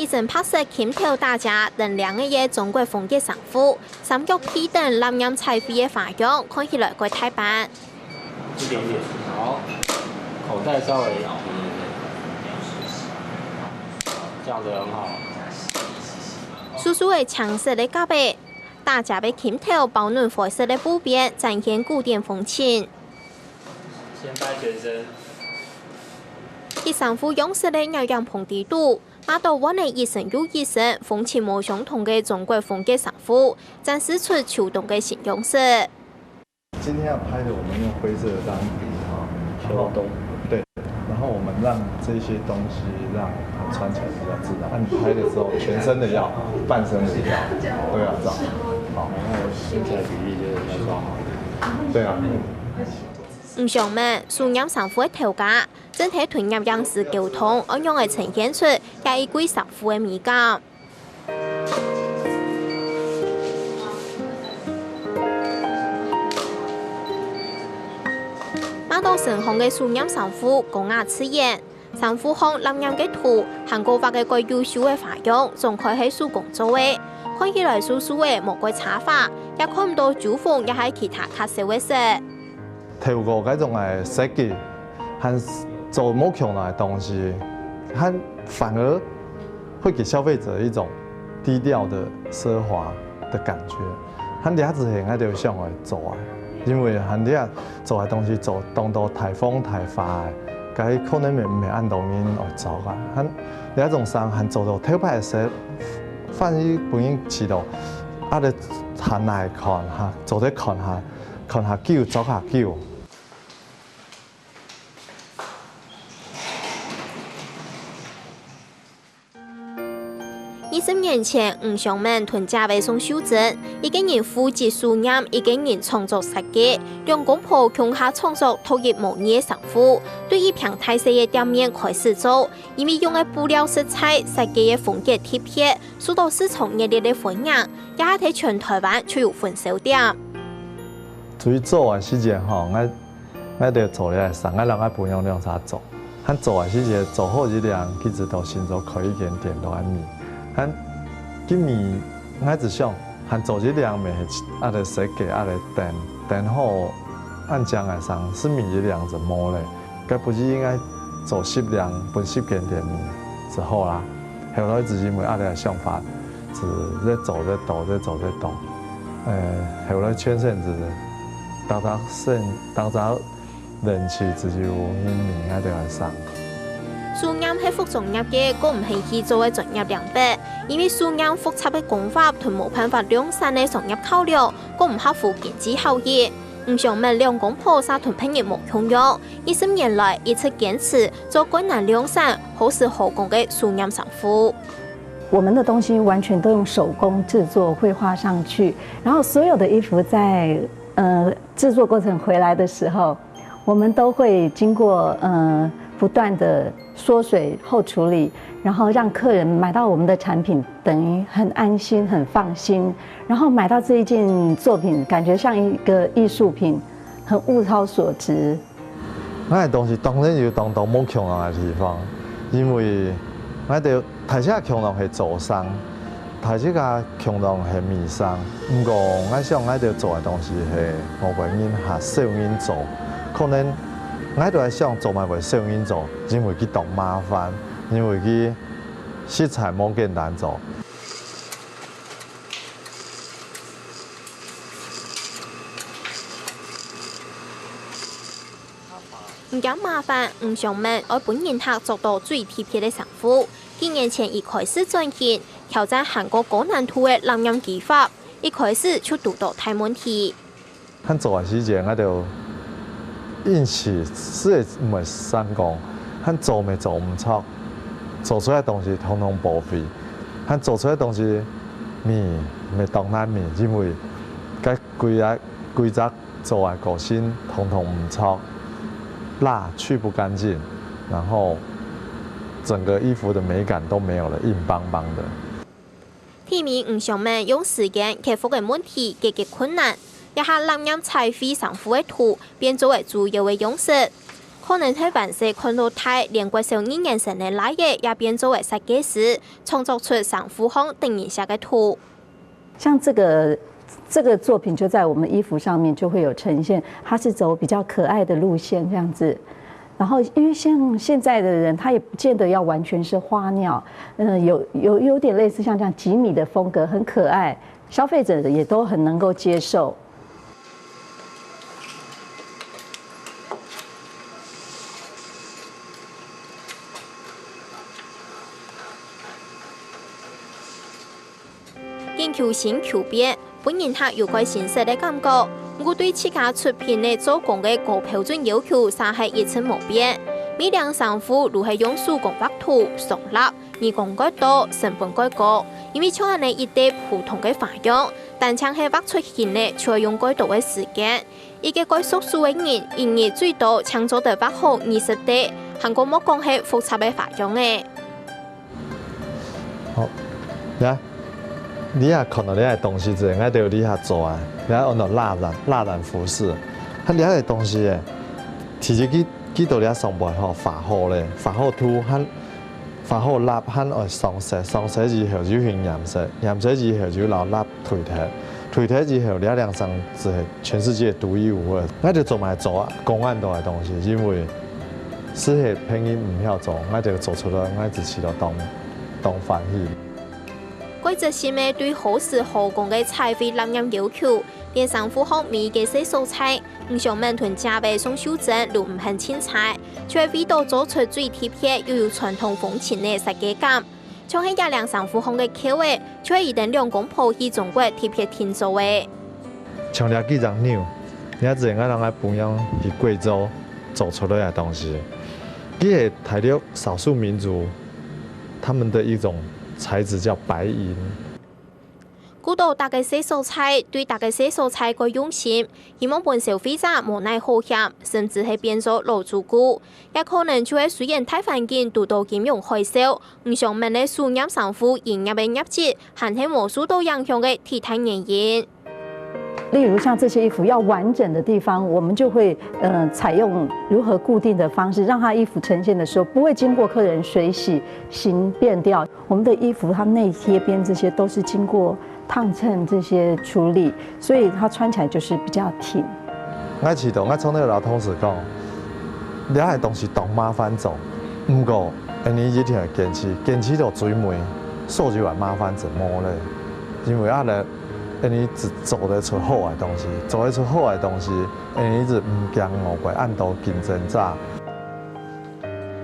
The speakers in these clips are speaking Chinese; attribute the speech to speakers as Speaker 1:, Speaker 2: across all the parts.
Speaker 1: 一阵拍摄琴头大家等2个月中国风格衫裤，三角披等蓝染彩绘的花样，看起来怪太板。
Speaker 2: 一点点，好，口袋稍微，这样子很好。
Speaker 1: 叔叔的抢色的咖啡，大家被琴头保暖灰色的布边，展现古典风情。
Speaker 2: 先拍全身。
Speaker 1: 第三副用色的牛羊棚地图，马到湾的一身又一身，风情无相同的中国风格衫裤，展示出秋冬的新样式。
Speaker 3: 今天要拍的，我们用灰色的当底哈，
Speaker 2: 秋冬。
Speaker 3: 对，然后我们让这些东西让它穿起来比较自然。那你拍的时候，全身的要，半身的要都要照。好，
Speaker 2: 然后身材比例就是要抓好。
Speaker 3: 对啊。
Speaker 1: 唔上面素染衫裤的头家，整体团入样式沟通，按样嘅呈现出介意贵衫裤嘅美感。马到成行嘅素染衫裤高雅刺眼，衫裤上蓝染嘅图，韩国画嘅貴優秀嘅花樣，仲可係手工做嘅，看起來素素嘅，無怪差法，也看唔到主縫，也係其他較少嘅色。
Speaker 3: 透過嗰種嘅設計和做冇強嘅東西，它反而會給消費者一種低調的奢華的感覺。佢哋之前喺度想來做啊，因為佢哋做嘅東西做當到太風太花嘅，佢可能唔係按導面來做啊。佢哋一種衫係做到特別嘅，反而本應知道啊，你行嚟看下，做啲看下腳，走下腳。
Speaker 1: 20年前，吳尚文同家為宋秀珍，一個人負責素染，一個人創作設計，兩公婆共下創作獨一無二嘅衫褲，對一片大細嘅店面開始做，因為用嘅布料色彩、設計嘅風格貼切，受到市場熱烈嘅歡迎，也喺全台灣都有分銷店。
Speaker 3: 至於做嘅時間吼，我哋做咧，上個人嘅不用量啥做，佢做嘅時間做好一量，一直到現在可以點點都安米。佢今年我只想，佢做一量咪啊個設計啊個電好，按將來上是米一量就冇咧，佢不是應該做10量，分10件點米就好啦。後來自己咪啊個想法，是在做在動，在做在動。後來圈線子，當早人氣自己有英名啊，就來上。
Speaker 1: 素染係服裝業嘅，個唔係去做嘅專業領域，因為素染複雜嘅工法同冇辦法量產嘅商業考量，個唔合乎經濟效益。吳尚文兩公婆沙同朋友冇共用，20年來一直堅持做困難量產、好事好工嘅素染衫褲。
Speaker 4: 我們的東西完全都用手工製作，繪畫上去，然後所有的衣服在製作過程回來的時候，我們都會經過不斷的縮水後處理，然後讓客人買到我們的產品，等於很安心、很放心。然後買到這一件作品，感覺像一個藝術品，很物超所值。
Speaker 3: 我嘅東西當然有當到冇強人嘅地方，因為我哋大隻強人係做衫，大隻個強人係米衫。不過我想我哋做嘅東西係外國人下少人做，可能。我喺度係想做埋為少人做，因為佢當麻煩，因為佢色彩冇簡單做。
Speaker 1: 唔減麻煩，吳尚文我本人客做到最貼切嘅衫褲。幾年前一開始轉型，挑戰韓國高難度嘅藍染技法，一開始就遇到大問題。
Speaker 3: 佢做嘅時間我就。運氣是唔係成功，佢做咪做唔出，做出來東西統統報廢。佢做出來東西米咪當難米，因為佢規則做嘅個性統統唔出，蠟去不乾淨，然後整個衣服的美感都沒有了，硬邦邦的。
Speaker 1: 提名吳尚文用時間克服嘅問題，解決困難。一下藍染彩繪衫褲嘅圖，變作為主要嘅樣式。可能喺完成看到太連國小2年生的那嘢，也變作為設計師，創作出上富康定型下嘅圖。
Speaker 4: 像这个作品就在我们衣服上面就会有呈现，它是走比较可爱的路线这样子。然后，因为像现在的人，他也不见得要完全是花鸟，有点类似像这样吉米的风格，很可愛，消費者也都很能夠接受。
Speaker 1: 研究新求變，本人客有個新鮮的感覺。我對自家出品的做工的高標準要求，尚係一成冇變。每兩衫褲都係用手工畫圖、送蠟，人工改多，成本改高。因為像係一啲普通嘅花樣，但像係畫出嚟呢，就要用改多嘅時間。一個改縮數嘅人，一年最多搶做得畫好20啲，韓國冇講係複雜嘅花樣嘅。
Speaker 3: 好，你也看到你的東西，就應該都有你下做啊。你按照蠟染服飾，佢你嘅東西誒，其實佢到你上背吼發好咧，發好圖，佢發好蠟，佢愛上色之後就去染色，染色之後就留蠟推貼之後，你兩上就係全世界獨一無二。我就做埋做公安度嘅東西，因為適合拼音唔曉做，我就做出來，我自己就當翻譯。
Speaker 1: 規則是咩對好事好工嘅彩繪藍染要求，連上富康每嘅色素彩，唔想滿團加倍送修正都唔很精彩，卻味道做出最貼切又有傳統風情嘅設計感。像係一兩上富康嘅口味，卻一定兩公婆喺中國貼切天做嘅。
Speaker 3: 像了幾張紐，你睇人家人家不用喺貴州做出來嘅東西，佢係睇到少數民族他們的一種材質叫白銀。
Speaker 1: 估到大家色素菜對大家色素菜個用心，希望本消費者無奈好險，甚至係變做老主顧，也可能就係雖然大環境遇到金融海嘯，唔想問嘅數染衫褲營業嘅業績，還係無數都影響嘅其他原因。
Speaker 4: 例如像這些衣服要完整的地方，我們就會採用如何固定的方式，讓它衣服呈現的時候不會經過客人水洗形變掉。我們的衣服它內貼邊這些都是經過燙襯這些處理，所以它穿起來就是比較挺。
Speaker 3: 我知道，我從那個老同事講，你係東西當麻煩做，不過你一定要堅持到最尾，數就話麻煩怎麼咧？因為你只做得出好嘅東西，做得出好嘅東西，你一直唔驚我會按到競爭者。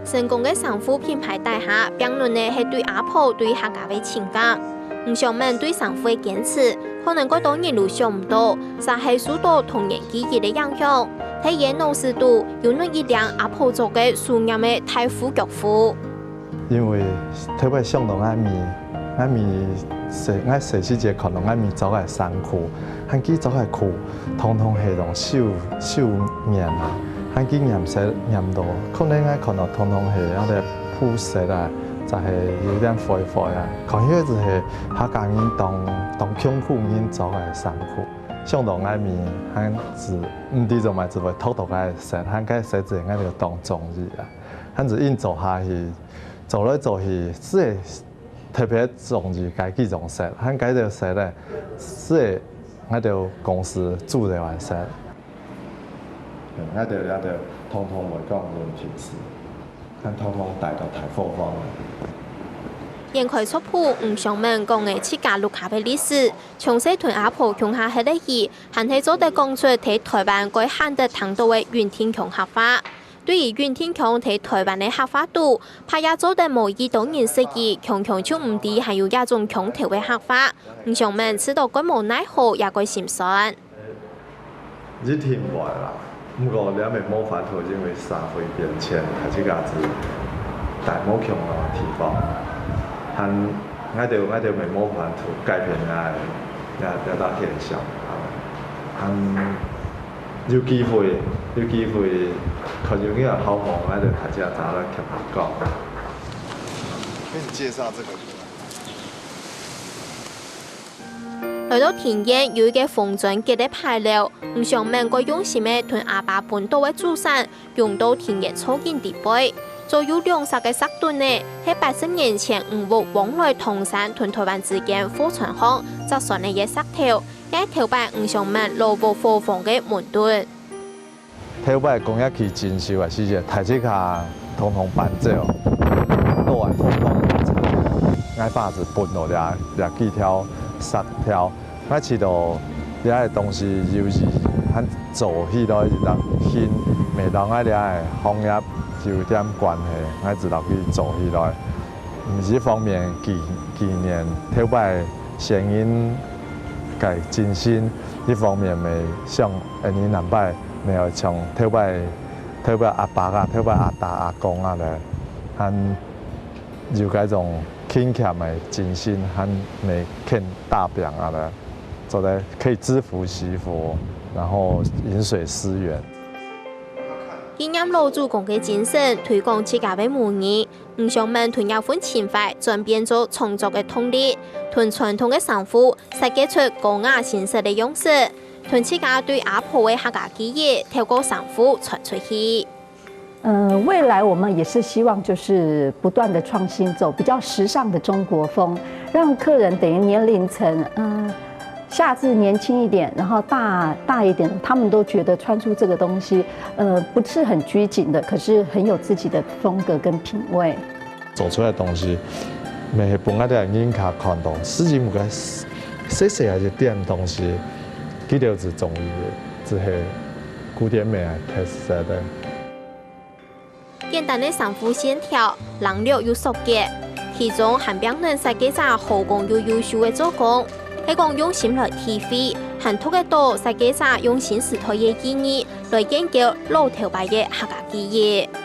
Speaker 1: 成功嘅衫褲品牌大廈，評論嘅係對阿婆對客家嘅情感。唔想問對衫褲嘅堅持，可能嗰多人都想唔到，實係受到童年記憶嘅影響。睇嘢老師度有那一輛阿婆做嘅素染嘅太夫腳褲。
Speaker 3: 因為特別想到我細時節看到我做嘅衫褲，佢佢做嘅褲，通通係用手染啊，佢佢染色染到，可能我看到通通係有啲鋪色啊。就係有點灰灰啊，講起就係客家人當窮苦人做嘅衫褲，相當愛面，佢是唔知做埋就會偷嘅色，佢嘅色字我就當中意啊，佢就硬做下去，做來做去，是特別中意該幾種色，佢該條色咧，是我哋公司做嘅話色，我哋通通會講論平時。看通通帶到台貨坊。
Speaker 1: 沿開出鋪唔想問講嘅設計綠卡嘅歷史，從細屯阿婆鄉下起嚟起，還係做得講出睇台灣該喊得聽到嘅袁天強客話。對於袁天強睇台灣嘅客話度，怕也做得無意當然適宜，強就唔知係有一種強調嘅客話。唔想問知道該無奈何也該心酸。
Speaker 3: 你聽唔壞啦。不過你咪冇法度，因為社會變遷，係這個子大冇強嘅地方，我哋咪冇法度改變嘅大現象，有機會，可能有好望，我哋大家找來傾下講。
Speaker 5: 給你介紹這個。
Speaker 1: 來到田園有一個風箏結得排流，唔想問個用心嘅同阿爸本島嘅祖先用到田園草根地背，就有200個石墩呢，喺80年前吳國往來通山同台灣之間貨船行扎上嚟嘅石頭，喺頭擺唔想問羅布貨房嘅門墩。
Speaker 3: 頭擺工業區徵收嘅時節，台車卡通通搬走，落來通通挨把子搬落掠幾條石條，我知道掠嘅東西尤其很做起來人輕，未當愛掠嘅行業有點關係，我知道去做起來。唔是方面紀念頭擺先人嘅精神，一方面咪像印尼南擺沒有像頭擺阿爸啊、頭擺阿大阿公啊咧，很有嗰種勤儉的精神，很沒欠大病啊咧，做得可以知福惜福，然後飲水思源。
Speaker 1: 紀念老祖公嘅精神，推廣自家嘅母語，唔想問團有款情懷轉變做創作嘅動力，同傳統嘅生活設計出高雅現實嘅樣式，同自家對阿婆嘅客家記憶透過生活傳出去。
Speaker 4: 未來我們也是希望就是不斷的創新，走比較時尚的中國風，讓客人等於年齡層，下至年輕一點，然後大一點，他們都覺得穿出這個東西，不是很拘謹的，可是很有自己的風格跟品味。
Speaker 3: 做出來的東西，每本來啲人眼卡看到，自己唔該細細嘅一點東西，佢哋是中意嘅，只係古典美係特色的。
Speaker 1: 簡單的生活線條，冷略又熟潔，其中含表能設計者好工又優秀嘅做工，係講用心來體會，很多嘅多設計者用新時代嘅意義來研究老頭擺嘅客家記憶。